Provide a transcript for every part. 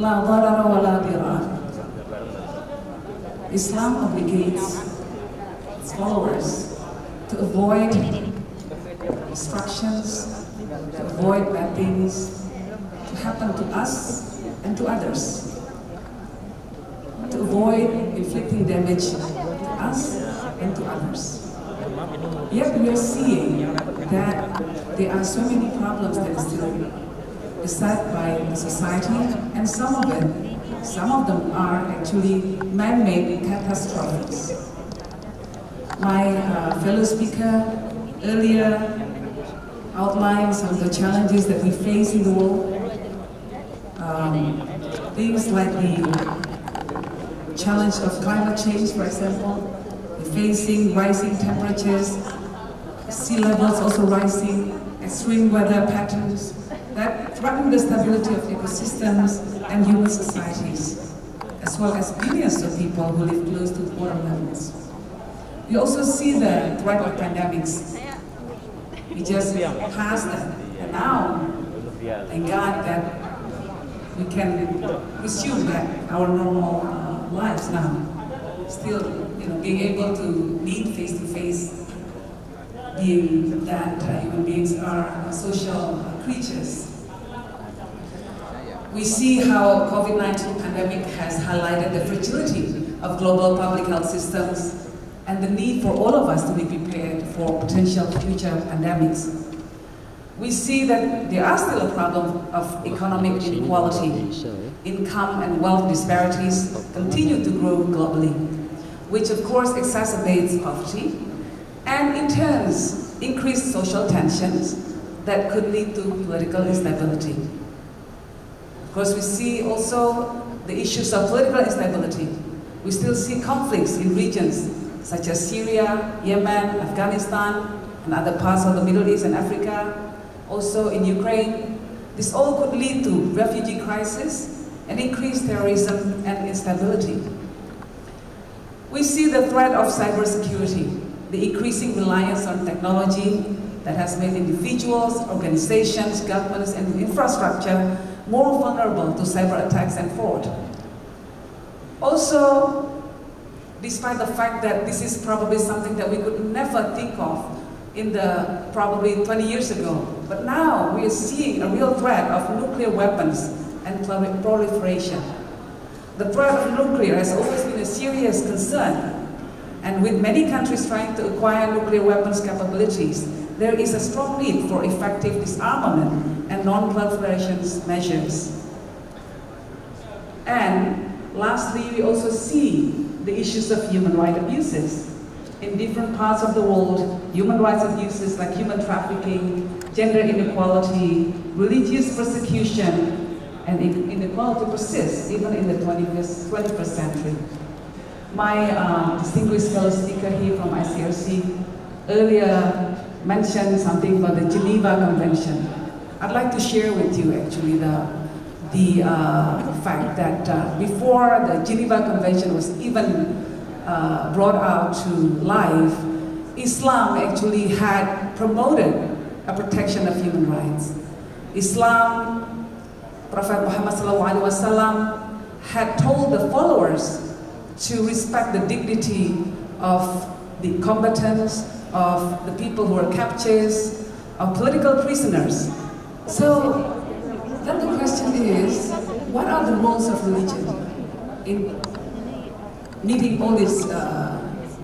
La darara wa la dirar. Islam obligates its followers to avoid destructions, to avoid bad things to happen to us and to others, to avoid inflicting damage to us and to others. Yet we are seeing that there are so many problems that are still beset by the society, and some of them are actually man-made catastrophes. My fellow speaker earlier outlined some of the challenges that we face in the world. Things like the challenge of climate change, for example, facing rising temperatures, sea levels also rising, extreme weather patterns that threaten the stability of ecosystems and human societies, as well as billions of people who live close to water levels. We also see the threat of pandemics. We just passed that, and now, thank God that we can resume that our normal lives now. Still, being able to meet face to face, being that human beings are social creatures. We see how COVID-19 pandemic has highlighted the fragility of global public health systems and the need for all of us to be prepared for potential future pandemics. We see that there are still a problem of economic inequality. Income and wealth disparities continue to grow globally, which of course exacerbates poverty and in turn increase social tensions that could lead to political instability. Of course, we see also the issues of political instability. We still see conflicts in regions such as Syria, Yemen, Afghanistan, and other parts of the Middle East and Africa, also in Ukraine. This all could lead to refugee crisis and increased terrorism and instability. We see the threat of cybersecurity, the increasing reliance on technology that has made individuals, organizations, governments, and infrastructure more vulnerable to cyber attacks and fraud. Also, despite the fact that this is probably something that we could never think of in the probably 20 years ago, but now we are seeing a real threat of nuclear weapons and proliferation. The threat of nuclear has always been a serious concern, and with many countries trying to acquire nuclear weapons capabilities, there is a strong need for effective disarmament and non-proliferation measures. And lastly, we also see the issues of human rights abuses. In different parts of the world, human rights abuses like human trafficking, gender inequality, religious persecution, and inequality persists even in the 21st century. My distinguished fellow speaker here from ICRC earlier mentioned something about the Geneva Convention. I'd like to share with you actually the fact that before the Geneva Convention was even brought out to life, Islam actually had promoted a protection of human rights. Islam, Prophet Muhammad SAW had told the followers to respect the dignity of the combatants, of the people who are captured, of political prisoners. So then the question is, what are the roles of religion in meeting all these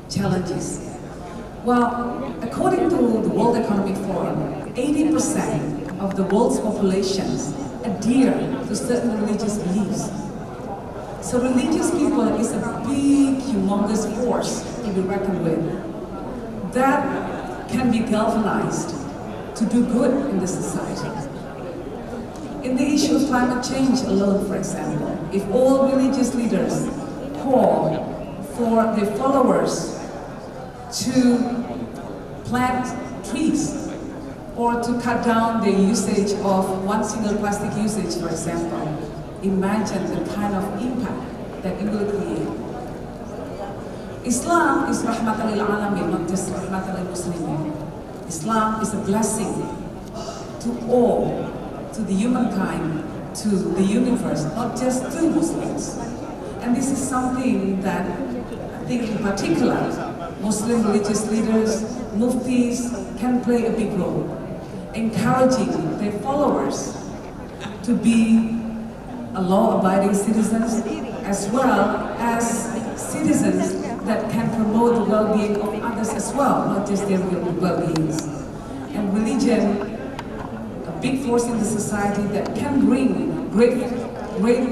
challenges? Well, according to the World Economic Forum, 80% of the world's populations adhere to certain religious beliefs. So religious people is a big, humongous force to be reckoned with that can be galvanized to do good in the society. In the issue of climate change alone, for example, if all religious leaders call for their followers to plant trees or to cut down the usage of one single plastic usage, for example, imagine the kind of impact that it will create. Islam is rahmatan lil alamin, not just rahmatan lil muslimin. Islam is a blessing to all, to the humankind, to the universe, not just to Muslims. And this is something that I think in particular Muslim religious leaders, muftis can play a big role, encouraging their followers to be law-abiding citizens as well as citizens that can promote the well-being of others as well, not just their well-beings. And religion, a big force in the society that can bring great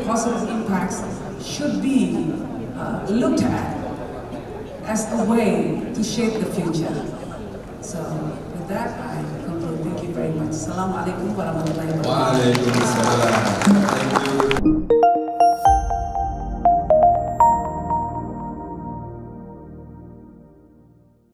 positive impacts, should be looked at as a way to shape the future. So with that, I conclude. Thank you very much. Assalamualaikum warahmatullahi wabarakatuh. Waalaikumsalam. Thank you.